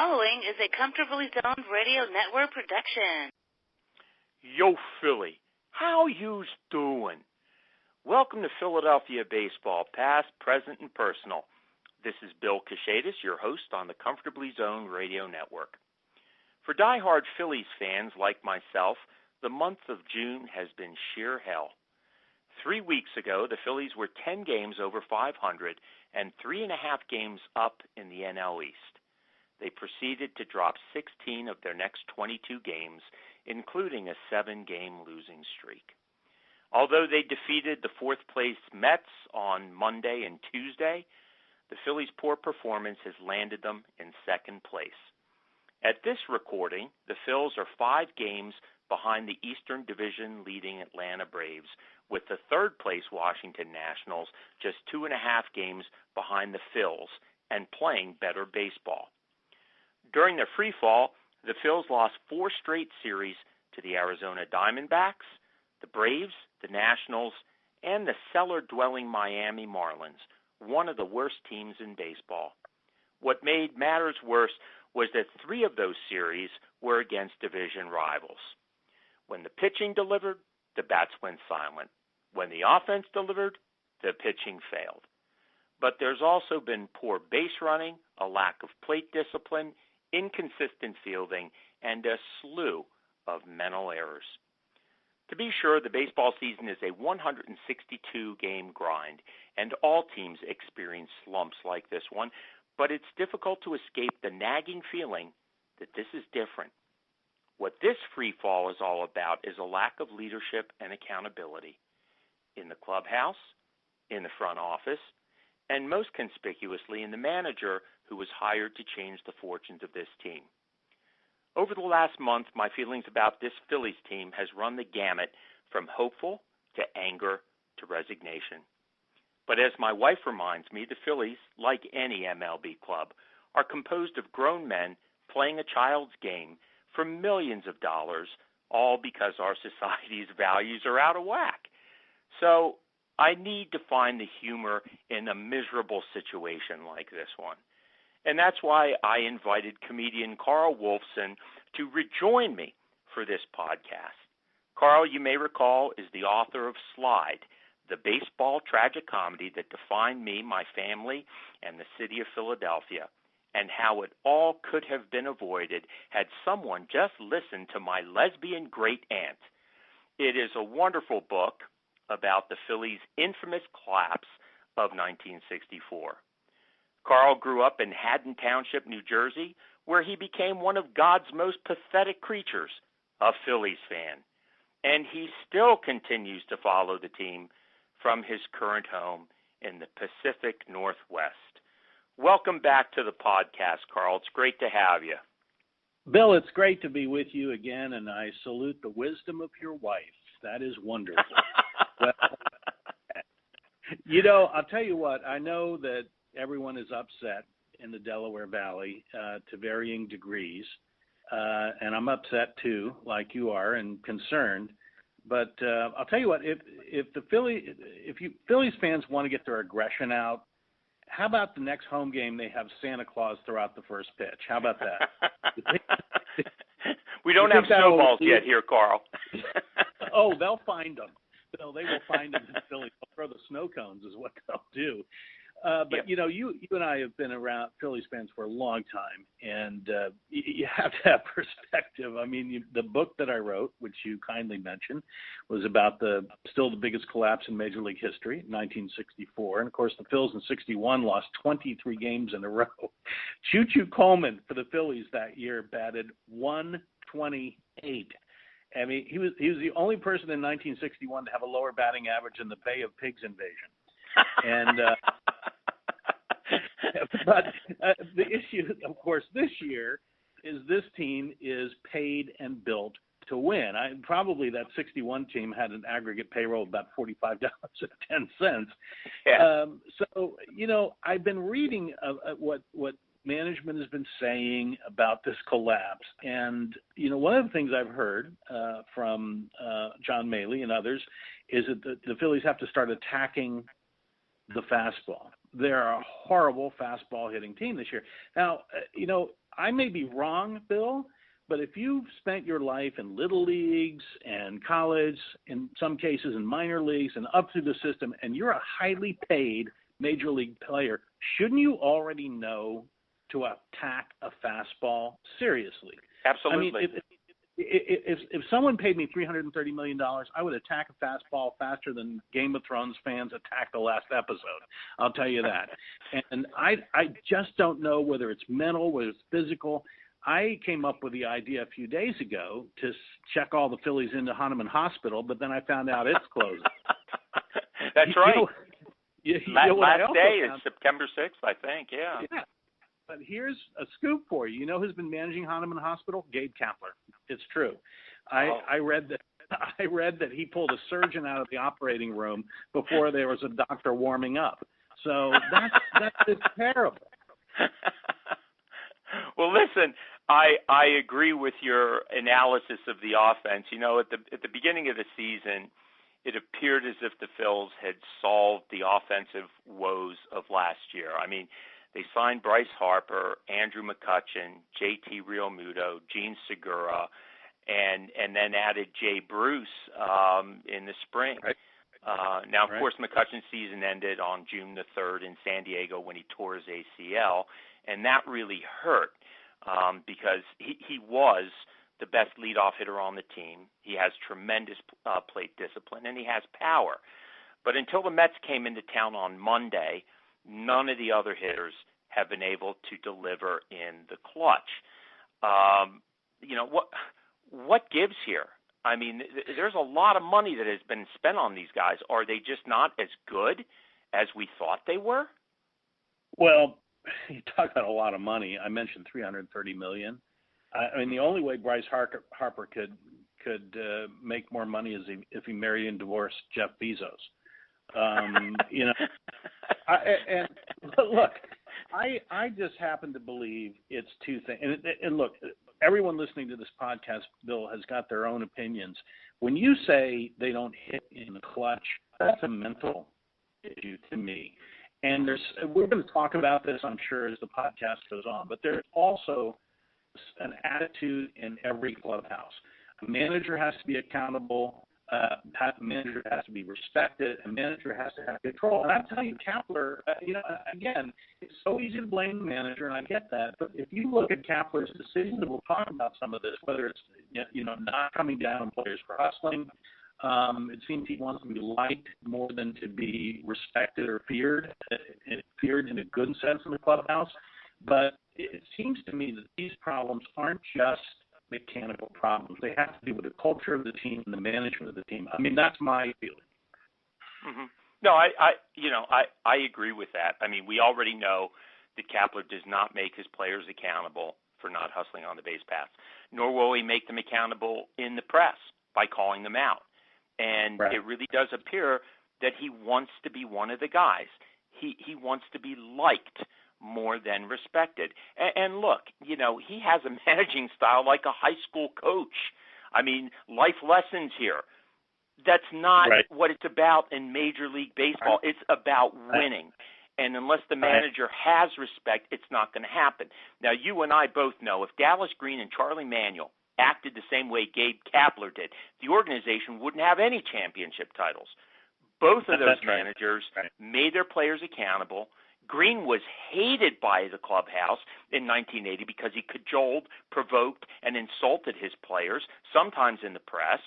following is a Comfortably Zoned Radio Network production. Yo, Philly, how you's doing? Welcome to Philadelphia Baseball, past, present, and personal. This is Bill Kashatus, your host on the Comfortably Zoned Radio Network. For diehard Phillies fans like myself, the month of June has been sheer hell. 3 weeks ago, the Phillies were 10 games over 500 and 3.5 games up in the NL East. They proceeded to drop 16 of their next 22 games, including a 7-game losing streak. Although they defeated the fourth-place Mets on Monday and Tuesday, the Phillies' poor performance has landed them in second place. At this recording, the Phils are 5 games behind the Eastern Division leading Atlanta Braves, with the third-place Washington Nationals just 2.5 games behind the Phils and playing better baseball. During their free fall, the Phils lost 4 straight series to the Arizona Diamondbacks, the Braves, the Nationals, and the cellar-dwelling Miami Marlins, one of the worst teams in baseball. What made matters worse was that 3 of those series were against division rivals. When the pitching delivered, the bats went silent. When the offense delivered, the pitching failed. But there's also been poor base running, a lack of plate discipline, inconsistent fielding, and a slew of mental errors. To be sure, the baseball season is a 162-game grind, and all teams experience slumps like this one, but it's difficult to escape the nagging feeling that this is different. What this free fall is all about is a lack of leadership and accountability in the clubhouse, in the front office, and most conspicuously in the manager who was hired to change the fortunes of this team. Over the last month, my feelings about this Phillies team has run the gamut from hopeful to anger to resignation. But as my wife reminds me, the Phillies, like any MLB club, are composed of grown men playing a child's game for millions of dollars, all because our society's values are out of whack. So I need to find the humor in a miserable situation like this one. And that's why I invited comedian Carl Wolfson to rejoin me for this podcast. Carl, you may recall, is the author of Slide, the baseball tragic comedy that defined me, my family, and the city of Philadelphia, and how it all could have been avoided had someone just listened to my lesbian great-aunt. It is a wonderful book about the Phillies' infamous collapse of 1964. Carl grew up in Haddon Township, New Jersey, where he became one of God's most pathetic creatures, a Phillies fan. And he still continues to follow the team from his current home in the Pacific Northwest. Welcome back to the podcast, Carl. It's great to have you. Bill, it's great to be with you again, and I salute the wisdom of your wife. That is wonderful. Well, I'll tell you what, I know that everyone is upset in the Delaware Valley to varying degrees, and I'm upset too, like you are, and concerned. But I'll tell you what, if Phillies fans want to get their aggression out, how about the next home game they have Santa Claus throw out the first pitch? How about that? We don't have snowballs yet here, Carl. Oh, they'll find them. They will find them in Philly. They'll throw the snow cones is what they'll do. But, yep. You and I have been around Phillies fans for a long time, and you have to have perspective. I mean, the book that I wrote, which you kindly mentioned, was about still the biggest collapse in Major League history, 1964. And, of course, the Phils in 61 lost 23 games in a row. Choo-Choo Coleman for the Phillies that year batted .128. I mean, he was the only person in 1961 to have a lower batting average in the Bay of Pigs invasion. And but the issue, of course, this year is this team is paid and built to win. Probably that 61 team had an aggregate payroll of about $45.10. Yeah. So, I've been reading what management has been saying about this collapse. And, one of the things I've heard from John Maley and others is that the Phillies have to start attacking the fastball. They're a horrible fastball hitting team this year. Now, I may be wrong, Bill, but if you've spent your life in little leagues and college, in some cases in minor leagues and up through the system, and you're a highly paid major league player, shouldn't you already know to attack a fastball seriously? Absolutely. I mean, if someone paid me $330 million, I would attack a fastball faster than Game of Thrones fans attacked the last episode. I'll tell you that. And I just don't know whether it's mental, whether it's physical. I came up with the idea a few days ago to check all the Phillies into Hahnemann Hospital, but then I found out it's closing. That's right. Last day is September 6th, I think, yeah. But here's a scoop for you. You know who's been managing Hahnemann Hospital? Gabe Kapler. It's true. I read that he pulled a surgeon out of the operating room before there was a doctor warming up. So that's just terrible. Well, listen, I agree with your analysis of the offense. You know, at the beginning of the season, it appeared as if the Phils had solved the offensive woes of last year. I mean, they signed Bryce Harper, Andrew McCutchen, JT Realmuto, Gene Segura, and then added Jay Bruce in the spring. Right. Now, of course, McCutchen's season ended on June the 3rd in San Diego when he tore his ACL, and that really hurt because he was the best leadoff hitter on the team. He has tremendous plate discipline, and he has power. But until the Mets came into town on Monday, none of the other hitters have been able to deliver in the clutch. You know, what gives here? I mean, there's a lot of money that has been spent on these guys. Are they just not as good as we thought they were? Well, you talk about a lot of money. I mentioned $330 million. I mean, the only way Bryce Harper could make more money is if he married and divorced Jeff Bezos. You know, and look, I just happen to believe it's two things. And look, everyone listening to this podcast, Bill, has got their own opinions. When you say they don't hit in the clutch, that's a mental issue to me. And we're going to talk about this, I'm sure, as the podcast goes on. But there's also an attitude in every clubhouse. A manager has to be accountable. A manager has to be respected. A manager has to have control. And I'm telling you, Kapler, again, it's so easy to blame the manager, and I get that. But if you look at Kapler's decisions, and we'll talk about some of this, whether it's not coming down on players for hustling, it seems he wants to be liked more than to be respected or feared. Feared in a good sense in the clubhouse. But it seems to me that these problems aren't just mechanical problems. They have to do with the culture of the team and the management of the team. I mean, that's my feeling. Mm-hmm. No, I agree with that. I mean, we already know that Kapler does not make his players accountable for not hustling on the base paths, nor will he make them accountable in the press by calling them out. And right. It really does appear that he wants to be one of the guys. He wants to be liked more than respected. And look, he has a managing style like a high school coach. I mean, life lessons here. That's not right. what it's about in Major League Baseball. It's about winning. And unless the manager has respect, it's not going to happen. Now, you and I both know if Dallas Green and Charlie Manuel acted the same way Gabe Kapler did, the organization wouldn't have any championship titles. Both of those managers made their players accountable. Green was hated by the clubhouse in 1980 because he cajoled, provoked, and insulted his players, sometimes in the press,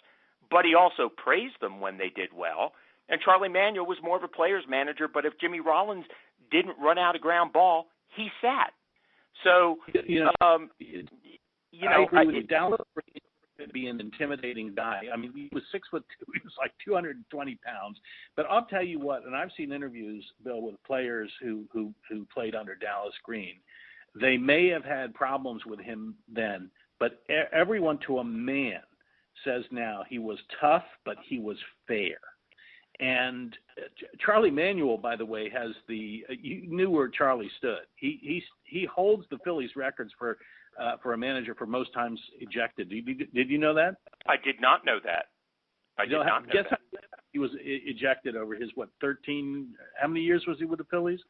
but he also praised them when they did well. And Charlie Manuel was more of a player's manager, but if Jimmy Rollins didn't run out a ground ball, he sat. So, I agree with you. Dallas Green could be an intimidating guy. I mean, he was 6'2". He was like 220 pounds. But I'll tell you what, and I've seen interviews, Bill, with players who played under Dallas Green. They may have had problems with him then, but everyone to a man says now he was tough, but he was fair. And Charlie Manuel, by the way, has you knew where Charlie stood. He holds the Phillies records for a manager for most times ejected. Did you know that? I did not know that. I did not know guess that. He was ejected over his 13. How many years was he with the Phillies?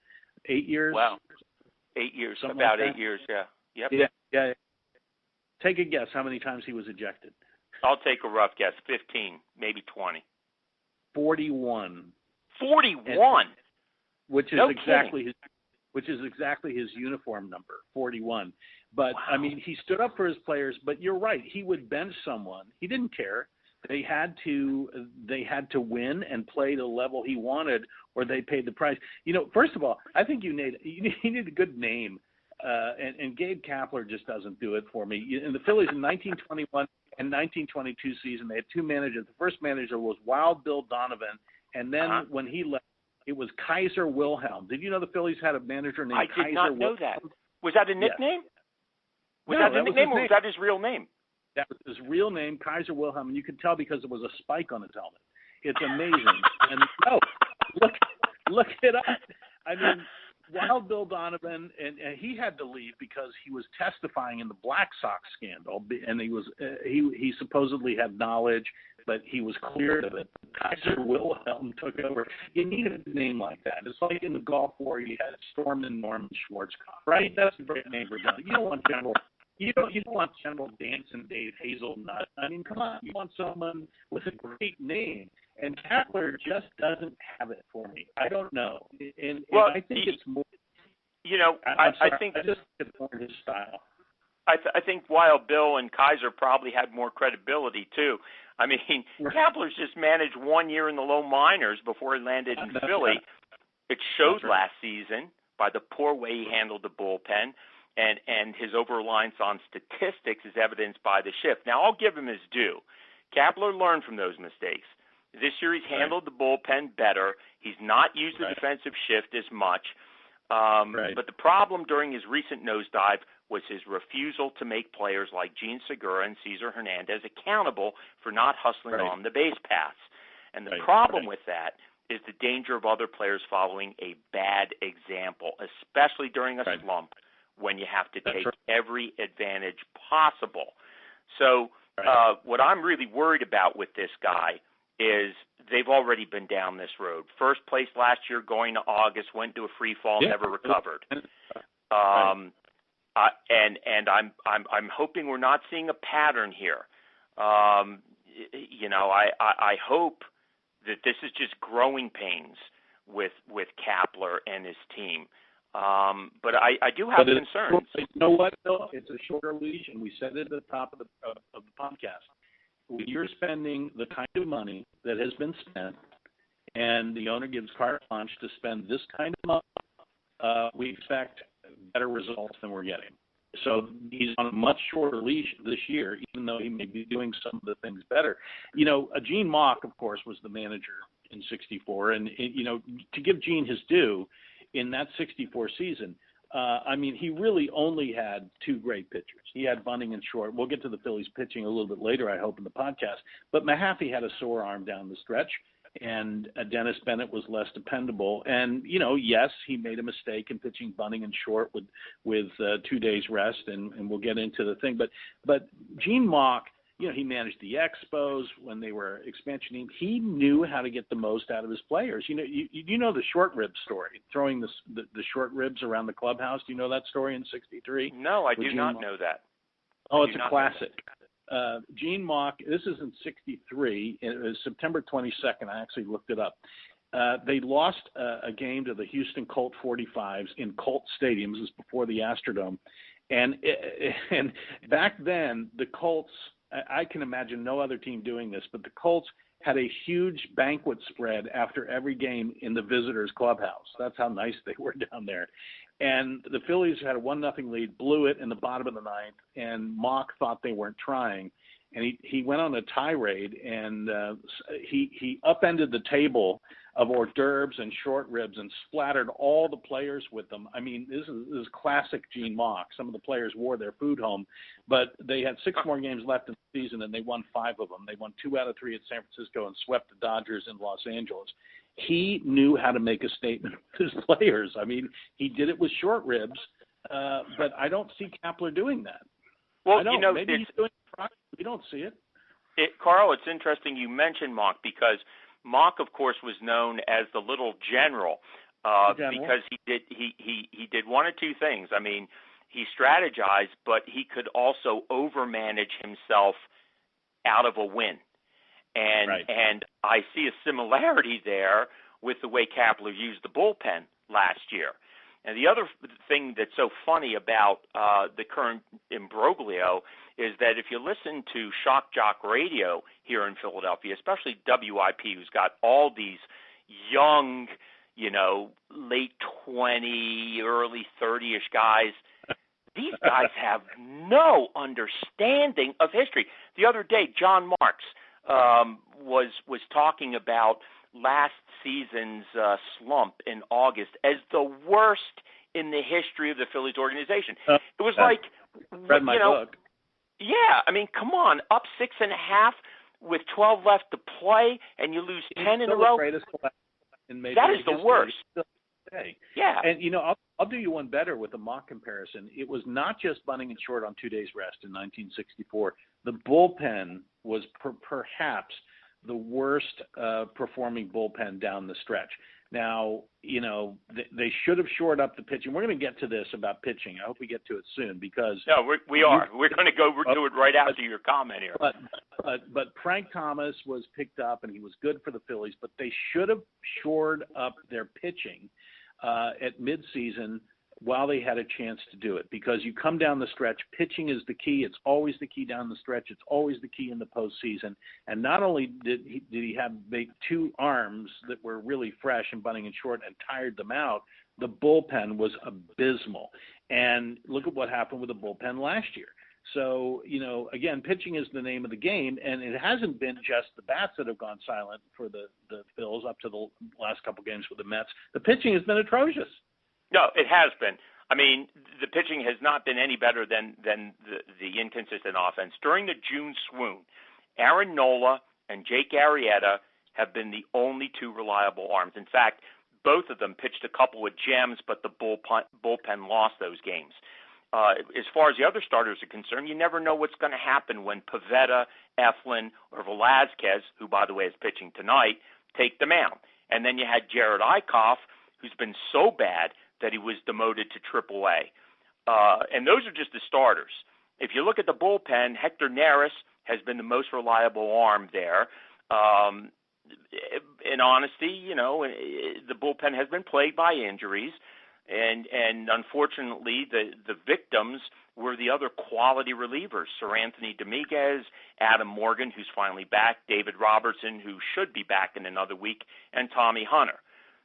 8 years. Wow, 8 years. Something about like 8 years. Yeah. Yep. Yeah. Take a guess how many times he was ejected. I'll take a rough guess. 15, maybe 20. 41. 41. Which is No exactly kidding. his uniform number, 41. But wow. I mean, he stood up for his players. But you're right. He would bench someone. He didn't care. They had to win and play the level he wanted, or they paid the price. First of all, I think you need a good name, and Gabe Kapler just doesn't do it for me. In the Phillies in 1921 and 1922 season, they had two managers. The first manager was Wild Bill Donovan, and then when he left, it was Kaiser Wilhelm. Did you know the Phillies had a manager named Kaiser Wilhelm? I did not know that. Was that a nickname? Yeah. Was that a nickname, or was that his real name? That was his real name, Kaiser Wilhelm, and you could tell because there was a spike on his helmet. It's amazing. And look it up. I mean, Wild Bill Donovan, and he had to leave because he was testifying in the Black Sox scandal, and he supposedly had knowledge, but he was cleared of it. Kaiser Wilhelm took over. You need a name like that. It's like in the Gulf War, you had Storm and Norman Schwarzkopf, right? That's a great name for Donovan. You don't want General. You don't want General Danson, Dave Hazelnut. I mean, come on. You want someone with a great name. And Kapler just doesn't have it for me. I don't know. And I think it's more. I think it's more his style. I think Wild Bill and Kaiser probably had more credibility too. I mean, Kapler's just managed 1 year in the low minors before he landed in Philly. It showed last season by the poor way he handled the bullpen. And his over-reliance on statistics is evidenced by the shift. Now, I'll give him his due. Kapler learned from those mistakes. This year he's handled the bullpen better. He's not used the defensive shift as much. But the problem during his recent nosedive was his refusal to make players like Gene Segura and Cesar Hernandez accountable for not hustling on the base paths. And the problem with that is the danger of other players following a bad example, especially during a slump, when you have to take every advantage possible. So what I'm really worried about with this guy is they've already been down this road. First place last year, going to August, went to a free fall, never recovered. And I'm hoping we're not seeing a pattern here. I hope that this is just growing pains with Kapler and his team. But I do have concerns. You know what, Bill? It's a shorter leash, and we said it at the top of the podcast. When you're spending the kind of money that has been spent, and the owner gives carte blanche to spend this kind of money, we expect better results than we're getting. So he's on a much shorter leash this year, even though he may be doing some of the things better. Gene Mauch, of course, was the manager in '64, and to give Gene his due, in that '64 season, he really only had two great pitchers. He had Bunning and Short. We'll get to the Phillies pitching a little bit later, I hope, in the podcast. But Mahaffey had a sore arm down the stretch, and Dennis Bennett was less dependable. And, yes, he made a mistake in pitching Bunning and Short with 2 days rest, and we'll get into the thing. But Gene Mauch, he managed the Expos when they were expansion team. He knew how to get the most out of his players. You know the short rib story, throwing the short ribs around the clubhouse. Do you know that story in '63? No, I do not know that. Oh, it's a classic. Gene Mauch, this is in '63. It was September 22nd. I actually looked it up. They lost a game to the Houston Colt 45s in Colt Stadium. This was before the Astrodome. And back then, the Colts, I can imagine no other team doing this, but the Colts had a huge banquet spread after every game in the visitors' clubhouse. That's how nice they were down there. And the Phillies had a 1-0 lead, blew it in the bottom of the ninth, and Mauch thought they weren't trying. And he went on a tirade, and he upended the table of hors d'oeuvres and short ribs and splattered all the players with them. I mean, this is classic Gene Mauch. Some of the players wore their food home, but they had 6 more games left in the season, and they won 5 of them. They won 2 out of 3 at San Francisco and swept the Dodgers in Los Angeles. He knew how to make a statement with his players. I mean, he did it with short ribs, but I don't see Kapler doing that. Well, maybe he's doing it. We don't see it. Carl, it's interesting you mentioned Mauch, because Mauch, of course, was known as the Little General, because he did one of two things. I mean, he strategized, but he could also overmanage himself out of a win. And I see a similarity there with the way Kapler used the bullpen last year. And the other thing that's so funny about the current imbroglio is that if you listen to Shock Jock Radio here in Philadelphia, especially WIP, who's got all these young, late 20, early 30-ish guys, these guys have no understanding of history. The other day, John Marks was talking about last season's slump in August as the worst in the history of the Phillies organization. It was like, read my book. Yeah, I mean, come on, up 6.5 with 12 left to play, and you lose 10 in a row. That is the worst. Yeah, and I'll do you one better with a mock comparison. It was not just bunting and short on 2 days rest in 1964. The bullpen was perhaps the worst performing bullpen down the stretch. Now, they should have shored up the pitching. We're going to get to this about pitching. I hope we get to it soon because we are. We're going to go do it right after your comment here. But Frank Thomas was picked up and he was good for the Phillies. But they should have shored up their pitching at midseason while they had a chance to do it, because you come down the stretch, pitching is the key. It's always the key down the stretch. It's always the key in the postseason. And not only did he have two arms that were really fresh and bunting and short and tired them out, the bullpen was abysmal. And look at what happened with the bullpen last year. So, again, pitching is the name of the game, and it hasn't been just the bats that have gone silent for the Phils up to the last couple games with the Mets. The pitching has been atrocious. No, it has been. I mean, the pitching has not been any better than the inconsistent offense. During the June swoon, Aaron Nola and Jake Arrieta have been the only two reliable arms. In fact, both of them pitched a couple with gems, but the bullpen lost those games. As far as the other starters are concerned, you never know what's going to happen when Pivetta, Eflin, or Velazquez, who, by the way, is pitching tonight, take the mound. And then you had Jared Eichhoff, who's been so bad that he was demoted to AAA. And those are just the starters. If you look at the bullpen, Hector Neris has been the most reliable arm there. In honesty, the bullpen has been plagued by injuries. And unfortunately, the victims were the other quality relievers, Sir Anthony Dominguez, Adam Morgan, who's finally back, David Robertson, who should be back in another week, and Tommy Hunter.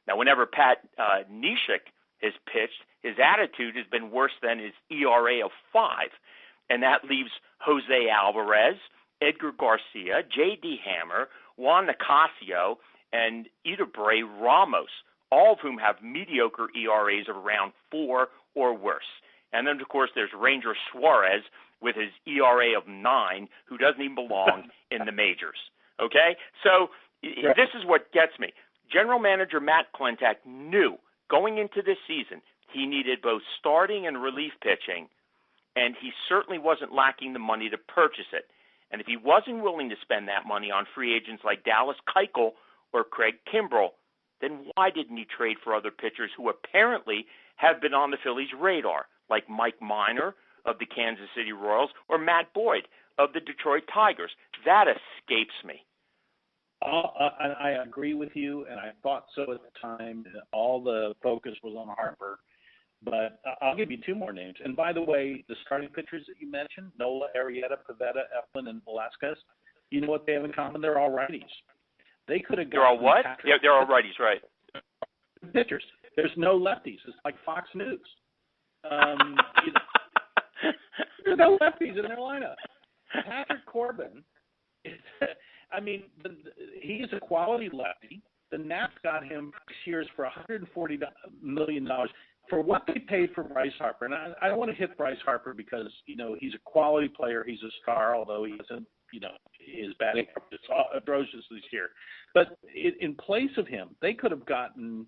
Now, whenever Pat Neshek has pitched, his attitude has been worse than his ERA of 5, and that leaves Jose Alvarez, Edgar Garcia, J.D. Hammer, Juan Nicasio, and Ederbray Ramos, all of whom have mediocre ERAs of around 4 or worse. And then, of course, there's Ranger Suarez with his ERA of 9, who doesn't even belong in the majors. Okay? So this is what gets me. General Manager Matt Klentak knew going into this season he needed both starting and relief pitching, and he certainly wasn't lacking the money to purchase it. And if he wasn't willing to spend that money on free agents like Dallas Keuchel or Craig Kimbrell, then why didn't he trade for other pitchers who apparently have been on the Phillies' radar, like Mike Minor of the Kansas City Royals or Matt Boyd of the Detroit Tigers? That escapes me. I agree with you, and I thought so at the time. All the focus was on Harper. But I'll give you 2 more names. And by the way, the starting pitchers that you mentioned, Nola, Arrieta, Pivetta, Eflin, and Velazquez, you know what they have in common? They're all righties. They could have They're all what? Yeah, they're all righties, right. Pitchers. There's no lefties. It's like Fox News. There's no lefties in their lineup. Patrick Corbin, he's a quality lefty. The Nats got him 6 years for $140 million for what they paid for Bryce Harper. And I don't want to hit Bryce Harper because, he's a quality player. He's a star, although he hasn't, his batting is atrocious this year. But in place of him, they could have gotten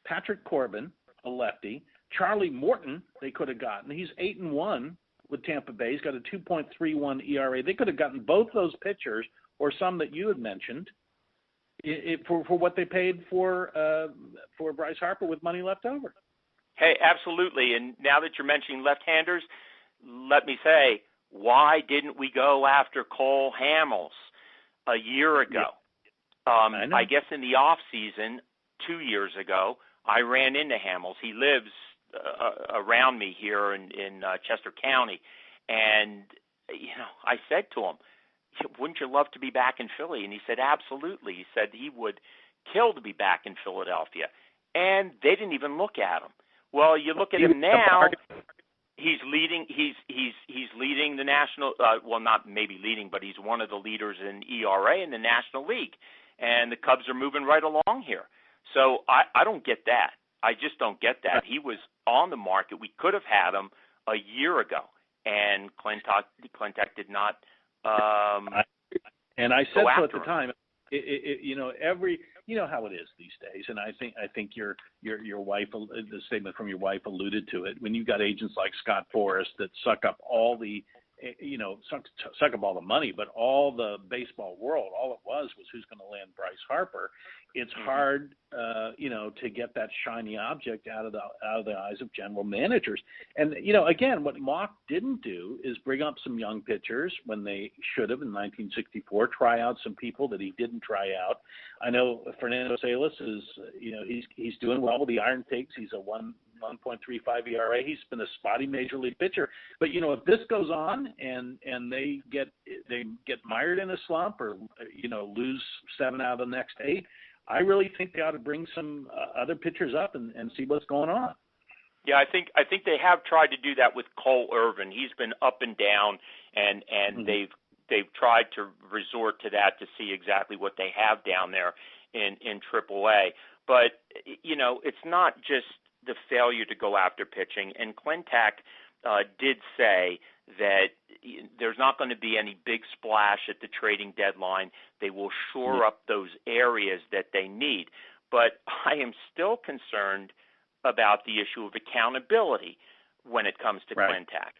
Patrick Corbin, a lefty. Charlie Morton, they could have gotten. He's 8-1 with Tampa Bay. He's got a 2.31 ERA. They could have gotten both those pitchers or some that you had mentioned for what they paid for Bryce Harper with money left over. Hey, absolutely. And now that you're mentioning left-handers, let me say, why didn't we go after Cole Hamels a year ago? I guess in the off season 2 years ago, I ran into Hamels. He lives around me here in Chester County, and I said to him, "Wouldn't you love to be back in Philly?" And he said, "Absolutely." He said he would kill to be back in Philadelphia, and they didn't even look at him. Well, you look at him now. He's leading. He's leading the national. Well, not maybe leading, but he's one of the leaders in ERA in the National League, and the Cubs are moving right along here. So I don't get that. I just don't get that. He was on the market. We could have had him a year ago, and Clintack did not. And I said so at the him. time. You know how it is these days, and I think your wife, the statement from your wife alluded to it. When you've got agents like Scott Forrest that suck up all the, suck up all the money, but all the baseball world, all it was who's going to land Bryce Harper. It's hard, to get that shiny object out of the eyes of general managers. And again, what Mock didn't do is bring up some young pitchers when they should have in 1964. Try out some people that he didn't try out. I know Fernando Salas is, he's doing well with the Iron Pigs. He's a 1.35 ERA. He's been a spotty major league pitcher. But if this goes on and they get mired in a slump or lose 7 out of the next 8, I really think they ought to bring some other pitchers up and see what's going on. Yeah, I think they have tried to do that with Cole Irvin. He's been up and down, and they've tried to resort to that to see exactly what they have down there in AAA. But it's not just the failure to go after pitching. And Clintack did say that there's not going to be any big splash at the trading deadline. They will shore up those areas that they need. But I am still concerned about the issue of accountability when it comes to Clintack.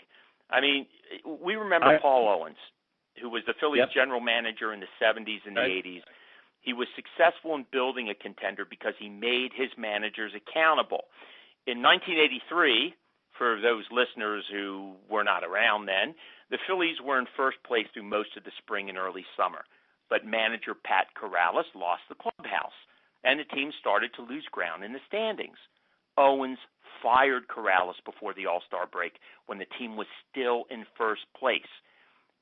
I mean, we remember Paul Owens, who was the Phillies general manager in the 70s and the 80s. He was successful in building a contender because he made his managers accountable. In 1983, for those listeners who were not around then, the Phillies were in first place through most of the spring and early summer. But manager Pat Corrales lost the clubhouse, and the team started to lose ground in the standings. Owens fired Corrales before the All-Star break when the team was still in first place.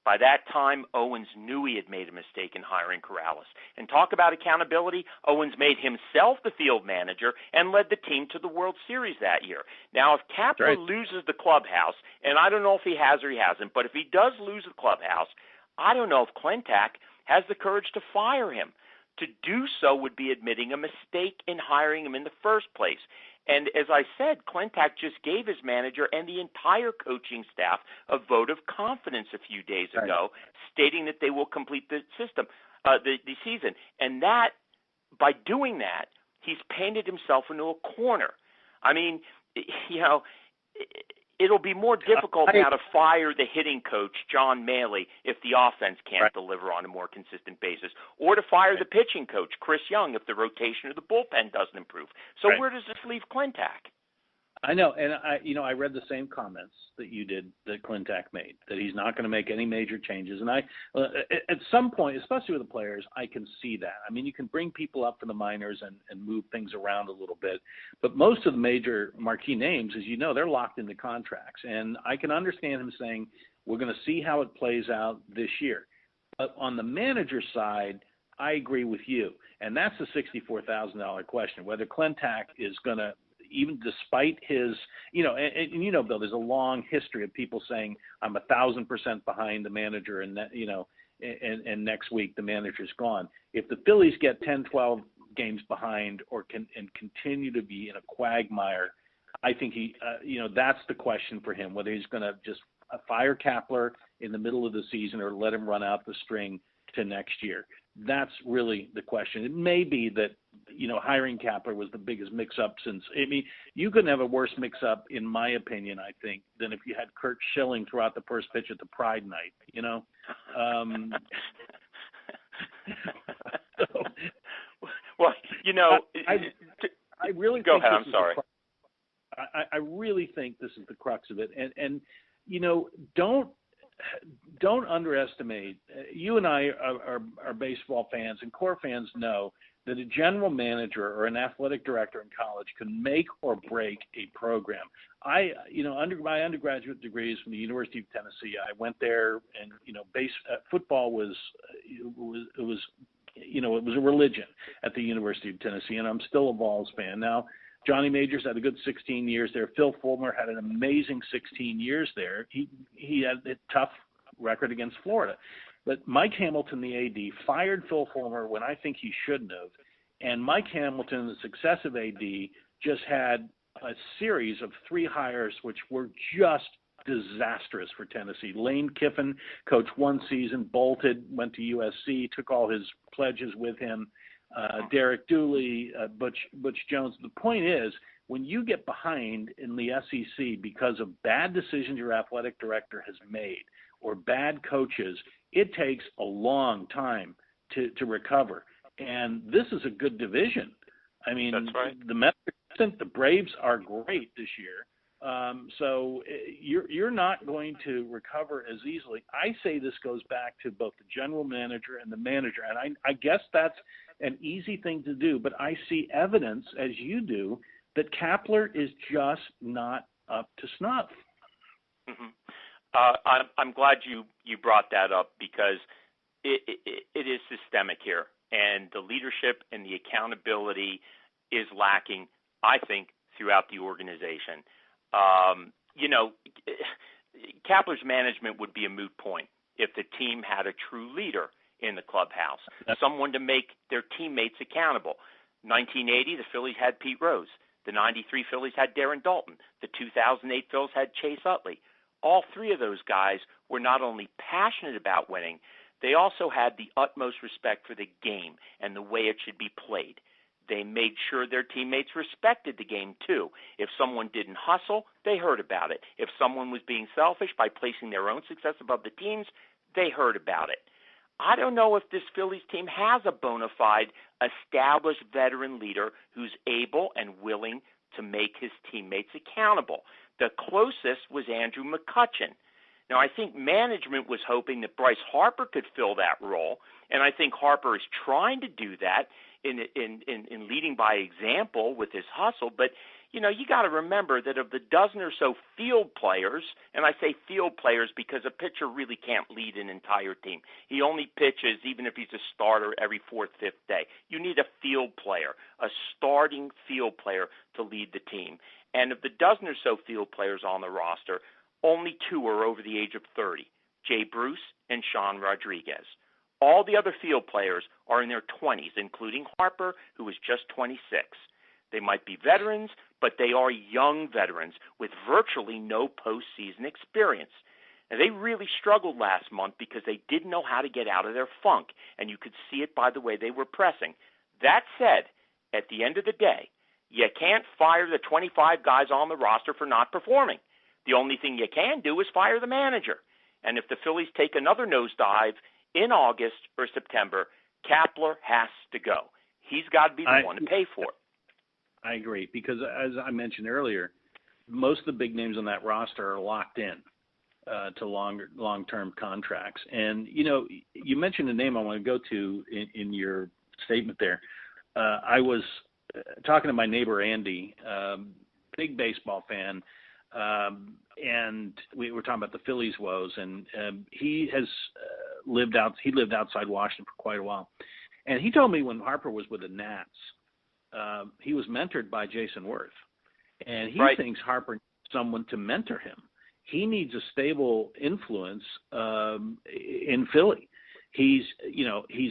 By that time, Owens knew he had made a mistake in hiring Corrales. And talk about accountability, Owens made himself the field manager and led the team to the World Series that year. Now, if Kapler loses the clubhouse, and I don't know if he has or he hasn't, but if he does lose the clubhouse, I don't know if Clintack has the courage to fire him. To do so would be admitting a mistake in hiring him in the first place. And as I said, Clintack just gave his manager and the entire coaching staff a vote of confidence a few days ago, stating that they will complete the season. And that, by doing that, he's painted himself into a corner. I mean, it'll be more difficult now to fire the hitting coach, John Maley, if the offense can't deliver on a more consistent basis, or to fire the pitching coach, Chris Young, if the rotation or the bullpen doesn't improve. So where does this leave Clintack? I know, and I read the same comments that you did that Clintack made, that he's not going to make any major changes. And at some point, especially with the players, I can see that. I mean, you can bring people up from the minors and move things around a little bit, but most of the major marquee names, as you know, they're locked into contracts. And I can understand him saying, we're going to see how it plays out this year. But on the manager side, I agree with you. And that's the $64,000 question, whether Clintack is going to, even despite his, Bill, there's a long history of people saying I'm 1,000% behind the manager, and that, and next week the manager's gone. If the Phillies get 10, 12 games behind or continue to be in a quagmire, I think that's the question for him, whether he's going to just fire Kapler in the middle of the season or let him run out the string to next year. That's really the question. It may be that, hiring Kapler was the biggest mix-up since – I mean, you couldn't have a worse mix-up, in my opinion, I think, than if you had Kurt Schilling throw out the first pitch at the Pride Night, Well, I really go think ahead. I'm sorry. I really think this is the crux of it. And you know, don't underestimate. You and I are baseball fans, and core fans know that a general manager or an athletic director in college can make or break a program. My undergraduate degrees from the University of Tennessee, I went there, and football was a religion at the University of Tennessee, and I'm still a Vols fan. Now, Johnny Majors had a good 16 years there. Phil Fulmer had an amazing 16 years there. He had a tough record against Florida. But Mike Hamilton, the AD, fired Phil Fulmer when I think he shouldn't have. And Mike Hamilton, the successive AD, just had a series of 3 hires which were just disastrous for Tennessee. Lane Kiffin coached 1 season, bolted, went to USC, took all his pledges with him. Derek Dooley, Butch Jones. The point is, when you get behind in the SEC because of bad decisions your athletic director has made or bad coaches, it takes a long time to recover. And this is a good division. I mean, that's right. The Braves are great this year. So you're not going to recover as easily. I say this goes back to both the general manager and the manager. And I guess that's an easy thing to do, but I see evidence, as you do, that Kapler is just not up to snuff. Mm-hmm. I'm glad you brought that up, because it is systemic here, and the leadership and the accountability is lacking, I think, throughout the organization. Kapler's management would be a moot point if the team had a true leader in the clubhouse, someone to make their teammates accountable. 1980, the Phillies had Pete Rose. The 93 Phillies had Darren Daulton. The 2008 Phillies had Chase Utley. All 3 of those guys were not only passionate about winning, they also had the utmost respect for the game and the way it should be played. They made sure their teammates respected the game, too. If someone didn't hustle, they heard about it. If someone was being selfish by placing their own success above the team's, they heard about it. I don't know if this Phillies team has a bona fide, established veteran leader who's able and willing to make his teammates accountable. The closest was Andrew McCutchen. Now, I think management was hoping that Bryce Harper could fill that role, and I think Harper is trying to do that in leading by example with his hustle. But, you got to remember that of the dozen or so field players, and I say field players because a pitcher really can't lead an entire team. He only pitches, even if he's a starter, every 4th, 5th day. You need a field player, a starting field player to lead the team. And of the dozen or so field players on the roster, only 2 are over the age of 30, Jay Bruce and Sean Rodriguez. All the other field players are in their 20s, including Harper, who is just 26. They might be veterans, but they are young veterans with virtually no postseason experience. Now, they really struggled last month because they didn't know how to get out of their funk, and you could see it by the way they were pressing. That said, at the end of the day, you can't fire the 25 guys on the roster for not performing. The only thing you can do is fire the manager. And if the Phillies take another nosedive in August or September, Kapler has to go. He's got to be the one to pay for it. I agree, because as I mentioned earlier, most of the big names on that roster are locked in to long-term contracts. And, you mentioned a name I want to go to in your statement there. I was talking to my neighbor, Andy, big baseball fan, and we were talking about the Phillies woes, and he lived outside Washington for quite a while. And he told me when Harper was with the Nats, he was mentored by Jason Worth, and he thinks Harper needs someone to mentor him. He needs a stable influence in Philly. He's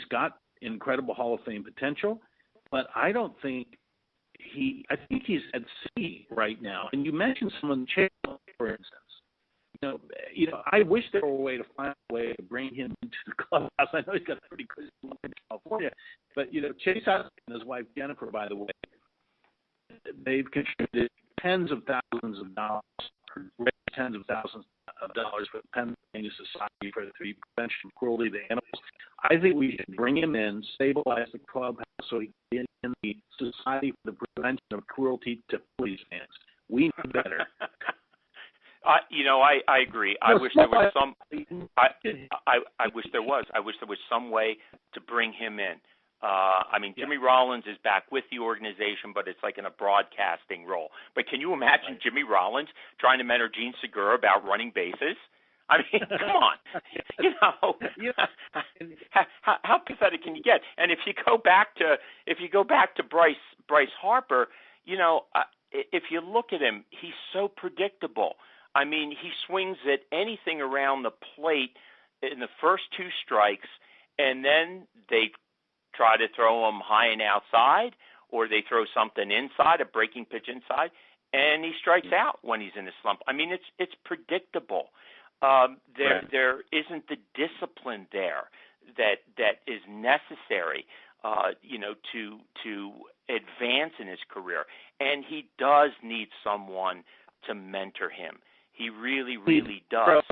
got incredible Hall of Fame potential, but I don't think I think he's at sea right now. And you mentioned someone, Chase, for instance. I wish there were a way to find a way to bring him into the clubhouse. I know he's got a pretty good club in California, but Chase and his wife Jennifer, by the way, they've contributed tens of thousands of dollars for the Pennsylvania Society for the Prevention of Cruelty to Animals. I think we should bring him in, stabilize the clubhouse so he can be in the Society for the Prevention of Cruelty to Phillies fans. We knew better. I agree. I wish there was some. I wish there was. I wish there was some way to bring him in. Jimmy Rollins is back with the organization, but it's like in a broadcasting role. But can you imagine Jimmy Rollins trying to mentor Gene Segura about running bases? I mean, come on. How pathetic can you get? And if you go back to Bryce Harper, if you look at him, he's so predictable. I mean, he swings at anything around the plate in the first two strikes, and then they try to throw him high and outside, or they throw something inside, a breaking pitch inside, and he strikes out when he's in a slump. I mean, it's predictable. There isn't the discipline there that is necessary, to advance in his career, and he does need someone to mentor him. He really, really does.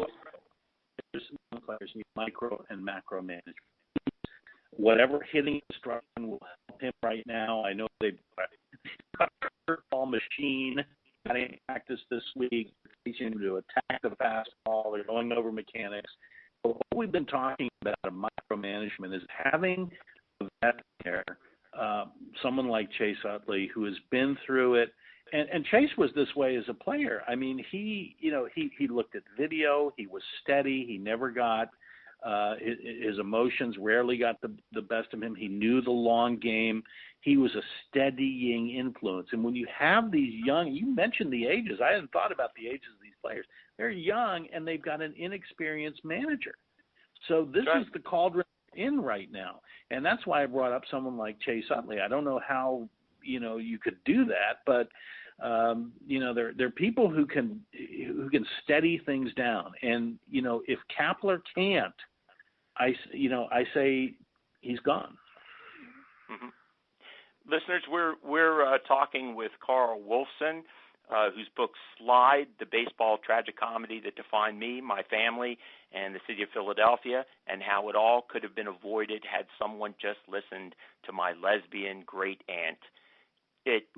Players need micro and macro management. Whatever hitting instruction will help him right now. I know they've got a curveball machine. Got in practice this week. They're teaching him to attack the fastball. They're going over mechanics. But what we've been talking about in micromanagement is having a vet there, someone like Chase Utley, who has been through it. And Chase was this way as a player. I mean, he looked at video. He was steady. He never got his emotions rarely got the best of him. He knew the long game. He was a steadying influence. And when you have these young, you mentioned the ages. I hadn't thought about the ages of these players. They're young, and they've got an inexperienced manager. So this is the cauldron in right now. And that's why I brought up someone like Chase Utley. I don't know how, you could do that, but there are people who can steady things down. And if Kapler can't, I say he's gone. Mm-hmm. Listeners, we're talking with Carl Wolfson, whose book Slide: The Baseball Tragicomedy That Defined Me, My Family, and the City of Philadelphia, and How It All Could Have Been Avoided Had Someone Just Listened to My Lesbian Great Aunt.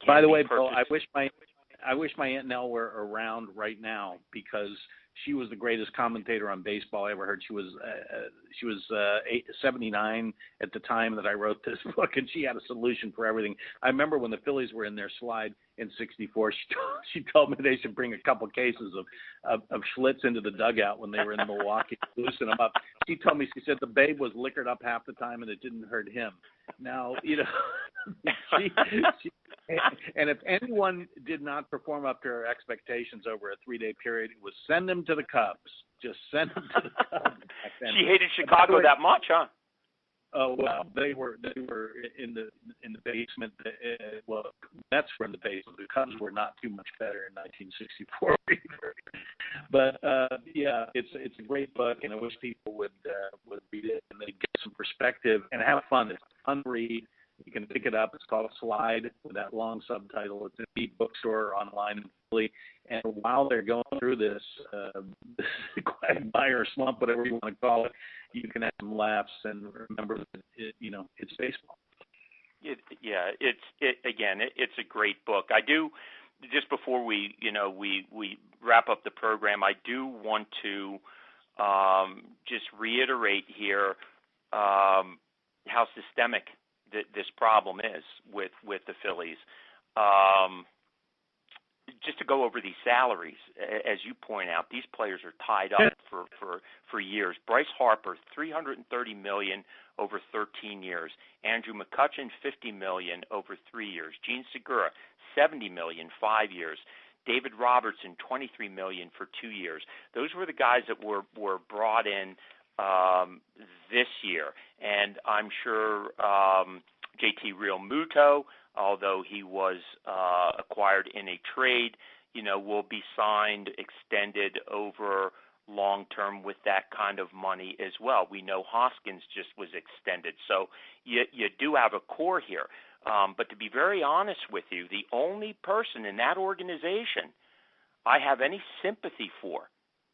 By the way, Bill, I wish my Aunt Nell were around right now, because she was the greatest commentator on baseball I ever heard. She was 79 at the time that I wrote this book, and she had a solution for everything. I remember when the Phillies were in their slide in '64, she told me they should bring a couple cases of Schlitz into the dugout when they were in Milwaukee, loosen them up. She told me, she said the babe was liquored up half the time and it didn't hurt him. Now, and if anyone did not perform up to her expectations over a 3-day period, it was send them to the Cubs. Just send them to the Cubs. Back then. She hated Chicago that much, huh? Oh well, they were in the basement. Well, Mets were in the basement. The Cubs were not too much better in 1964 either. But it's a great book, and I wish people would read it and they get some perspective and have fun. It's a fun read. You can pick it up. It's called Slide with that long subtitle. It's in the bookstore online in Philly. And while they're going through this quagmire slump, whatever you want to call it, you can have some laughs and remember that it's baseball. It's a great book. I do, just before we wrap up the program, I do want to just reiterate here how systemic this problem is with the Phillies. Just to go over these salaries, as you point out, these players are tied up for years. Bryce Harper, $330 million over 13 years. Andrew McCutchen, $50 million over 3 years. Gene Segura, $70 million, 5 years. David Robertson, $23 million for 2 years. Those were the guys that were brought in this year, and I'm sure JT Realmuto, although he was acquired in a trade, will be signed, extended over long term with that kind of money as well. We know Hoskins just was extended, so you do have a core here. But to be very honest with you, the only person in that organization I have any sympathy for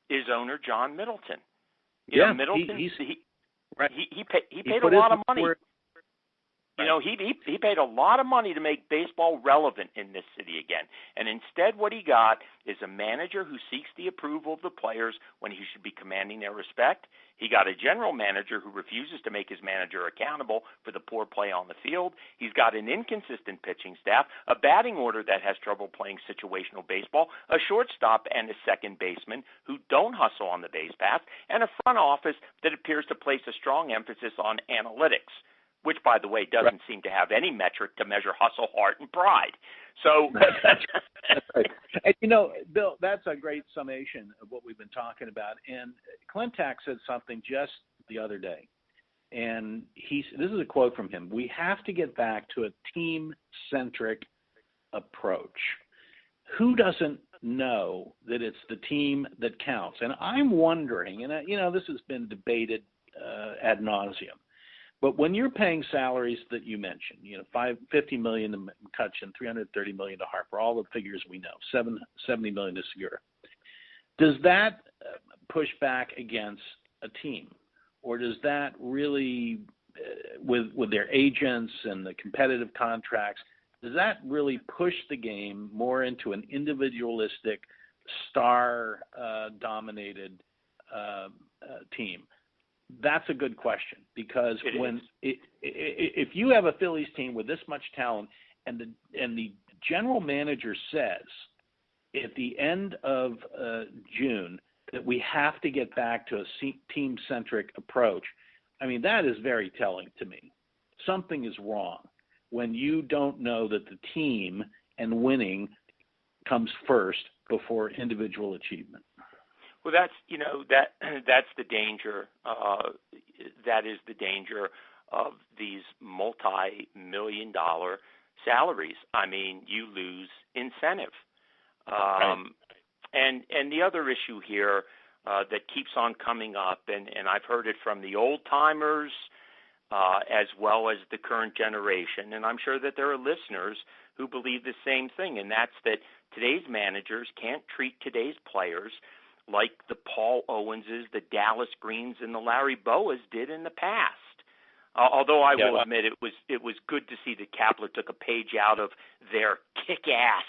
is owner John Middleton. Middleton, he paid a lot of money. You know, he paid a lot of money to make baseball relevant in this city again. And instead what he got is a manager who seeks the approval of the players when he should be commanding their respect. He got a general manager who refuses to make his manager accountable for the poor play on the field. He's got an inconsistent pitching staff, a batting order that has trouble playing situational baseball, a shortstop and a second baseman who don't hustle on the base path, and a front office that appears to place a strong emphasis on analytics, which, by the way, doesn't seem to have any metric to measure hustle, heart, and pride. So, that's right. And, you know, Bill, that's a great summation of what we've been talking about. And Clintack said something just the other day, and this is a quote from him: "We have to get back to a team-centric approach." Who doesn't know that it's the team that counts? And I'm wondering, and you know, this has been debated ad nauseum. But when you're paying salaries that you mentioned, you know, $50 million to McCutchen, $330 million to Harper, all the figures we know, $70 million to Segura, does that push back against a team, or does that really, with their agents and the competitive contracts, does that really push the game more into an individualistic, star-dominated team? That's a good question, because if you have a Phillies team with this much talent, and the general manager says at the end of June that we have to get back to a team-centric approach, I mean, that is very telling to me. Something is wrong when you don't know that the team and winning comes first before individual achievement. Well, that's the danger. That is the danger of these multi-million-dollar salaries. I mean, you lose incentive. And the other issue here that keeps on coming up, and I've heard it from the old-timers as well as the current generation, and I'm sure that there are listeners who believe the same thing, and that's that today's managers can't treat today's players like the Paul Owenses, the Dallas Greens, and the Larry Boas did in the past. Although I will admit it was good to see that Kapler took a page out of their kick-ass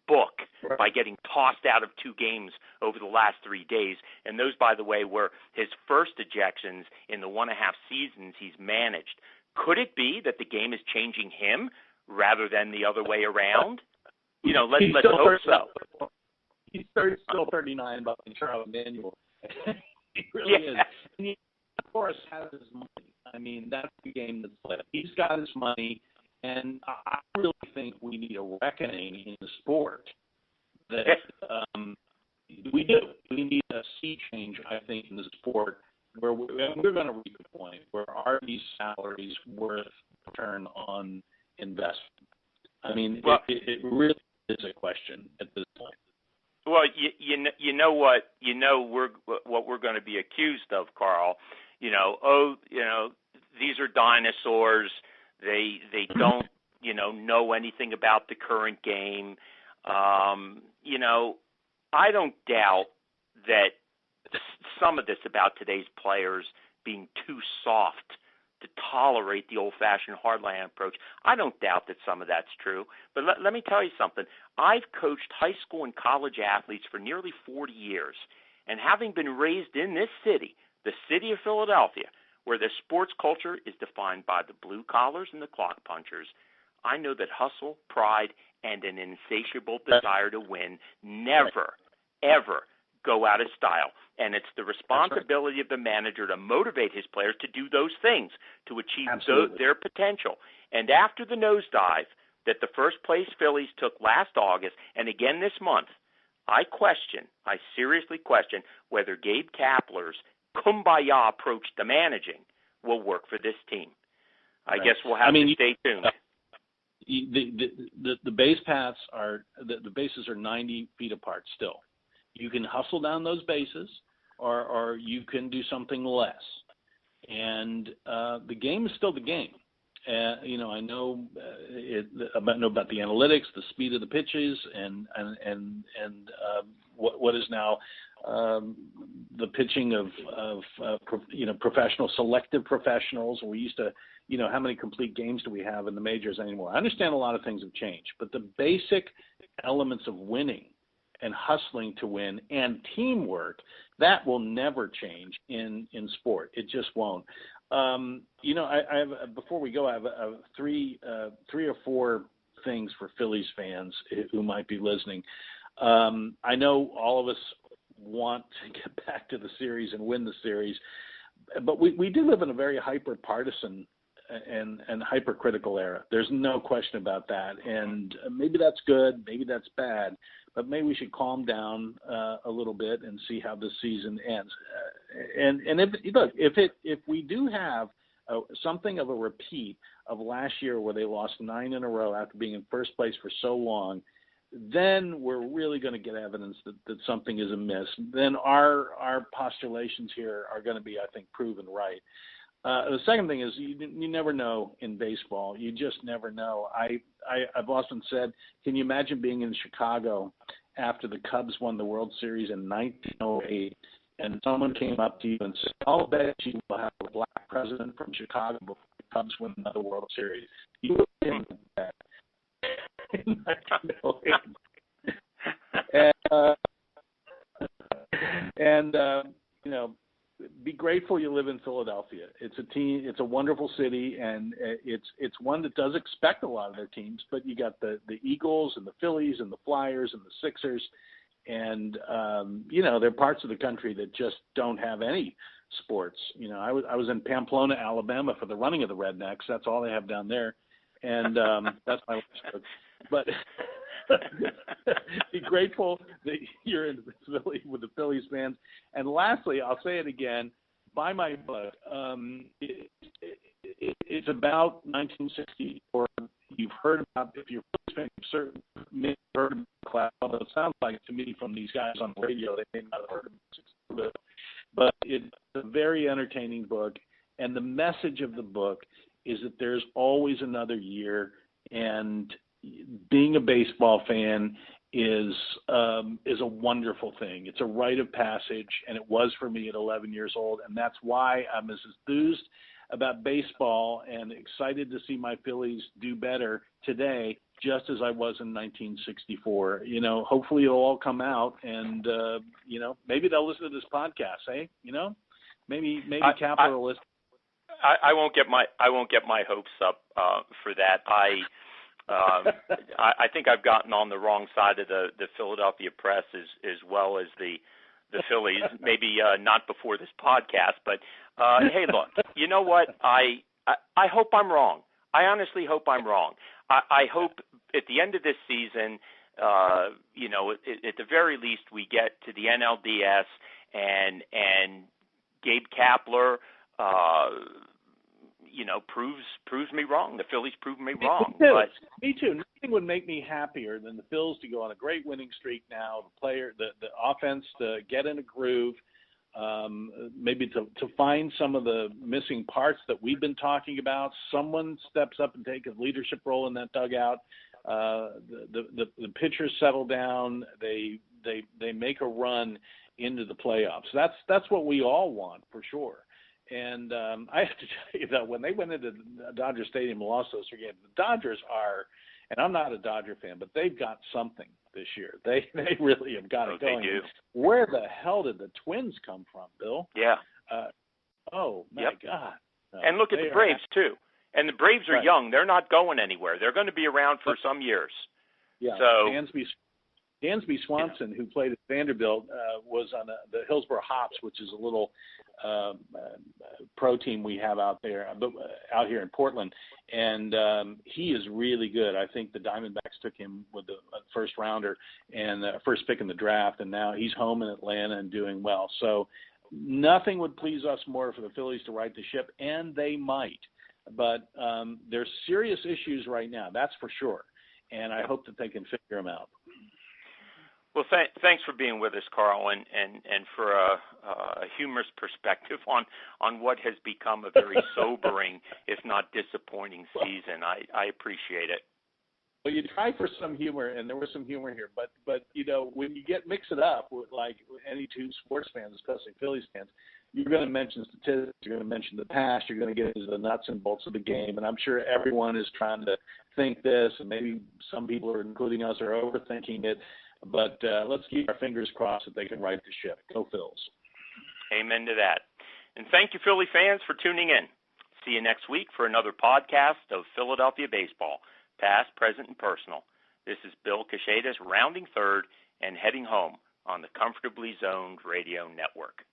book by getting tossed out of 2 games over the last 3 days. And those, by the way, were his first ejections in the 1.5 seasons he's managed. Could it be that the game is changing him rather than the other way around? You know, let's hope so. He's still 39 about Charles Manuel. He really is. And he, of course, has his money. I mean, that's the game that's played. He's got his money, and I really think we need a reckoning in the sport. That we do. We need a sea change, I think, in the sport where we're going to reach a point where are these salaries worth return on investment? I mean, it really is a question at this point. Well, you know what we're going to be accused of, Carl. These are dinosaurs. They don't know anything about the current game. I don't doubt that some of this about today's players being too soft to tolerate the old-fashioned hardline approach, I don't doubt that some of that's true. But let me tell you something. I've coached high school and college athletes for nearly 40 years, and having been raised in this city, the city of Philadelphia, where the sports culture is defined by the blue collars and the clock punchers, I know that hustle, pride, and an insatiable desire to win never, ever go out of style. And it's the responsibility of the manager to motivate his players to do those things, to achieve their potential. And after the nosedive that the first-place Phillies took last August and again this month, I seriously question whether Gabe Kapler's kumbaya approach to managing will work for this team. I guess we'll have to stay tuned. The base paths are the bases are 90 feet apart still. You can hustle down those bases, or you can do something less. And the game is still the game. I know about the analytics, the speed of the pitches, and what is now the pitching of professional, selective professionals. We used to, how many complete games do we have in the majors anymore? I understand a lot of things have changed, but the basic elements of winning and hustling to win and teamwork, that will never change in sport. It just won't. I have, before we go, I have three or four things for Phillies fans who might be listening. I know all of us want to get back to the series and win the series, but we do live in a very hyper-partisan and hypercritical era. There's no question about that, and maybe that's good, maybe that's bad, but maybe we should calm down a little bit and see how this season ends. And if we do have something of a repeat of last year where they lost 9 in a row after being in first place for so long, then we're really going to get evidence that something is amiss. Then our postulations here are going to be, I think, proven right. The second thing is you never know in baseball. You just never know. I've often said, can you imagine being in Chicago after the Cubs won the World Series in 1908, and someone came up to you and said, I'll bet you will have a black president from Chicago before the Cubs win another World Series. You would think that. In 1908. Be grateful you live in Philadelphia. It's a wonderful city, and it's one that does expect a lot of their teams, but you got the Eagles and the Phillies and the Flyers and the Sixers, and there are parts of the country that just don't have any sports. I was in Pamplona, Alabama for the running of the Rednecks. That's all they have down there, and that's my last. But be grateful that you're in Philly with the Phillies fans. And lastly, I'll say it again, buy my book. It's about 1964. You've heard about, if you're a Phillies fan, you've certainly heard about the class, although it sounds like to me from these guys on the radio, they may not have heard of it. But it's a very entertaining book, and the message of the book is that there's always another year, and being a baseball fan is a wonderful thing. It's a rite of passage, and it was for me at 11 years old, and that's why I'm as enthused about baseball and excited to see my Phillies do better today, just as I was in 1964. Hopefully it'll all come out, and maybe they'll listen to this podcast. Maybe capitalists. I won't get my hopes up for that. I think I've gotten on the wrong side of the Philadelphia press as well as the Phillies. Maybe not before this podcast, but hey, look, you know what? I hope I'm wrong. I honestly hope I'm wrong. I hope at the end of this season, at the very least, we get to the NLDS and Gabe Kapler. Proves me wrong. The Phillies prove me wrong. Me too. Nothing would make me happier than the Phils to go on a great winning streak now. The offense to get in a groove, maybe to find some of the missing parts that we've been talking about. Someone steps up and takes a leadership role in that dugout. The pitchers settle down. They make a run into the playoffs. That's what we all want for sure. And I have to tell you that when they went into Dodger Stadium and lost those 3 games, the Dodgers are, and I'm not a Dodger fan, but they've got something this year. They really have got it going. They do. Where the hell did the Twins come from, Bill? Yeah. My God. No, and look at the Braves, too. And the Braves are young. They're not going anywhere. They're going to be around for some years. Yeah. So Dansby Swanson, who played at Vanderbilt, was on the Hillsborough Hops, which is a little pro team we have out here in Portland, and he is really good. I think the Diamondbacks took him with the first rounder and first pick in the draft, and now he's home in Atlanta and doing well. So nothing would please us more for the Phillies to right the ship, and they might. But there's serious issues right now, that's for sure, and I hope that they can figure them out. Well, thanks for being with us, Carl, and for a humorous perspective on what has become a very sobering, if not disappointing, season. I appreciate it. So you try for some humor, and there was some humor here. But you know, when you mix it up with like any two sports fans, especially Phillies fans, you're going to mention statistics, you're going to mention the past, you're going to get into the nuts and bolts of the game. And I'm sure everyone is trying to think this, and maybe some people, are, including us, are overthinking it. But let's keep our fingers crossed that they can right the ship. Go Phils. Amen to that. And thank you, Philly fans, for tuning in. See you next week for another podcast of Philadelphia Baseball, past, present, and personal. This is Bill Kashatus rounding third and heading home on the Comfortably Zoned Radio Network.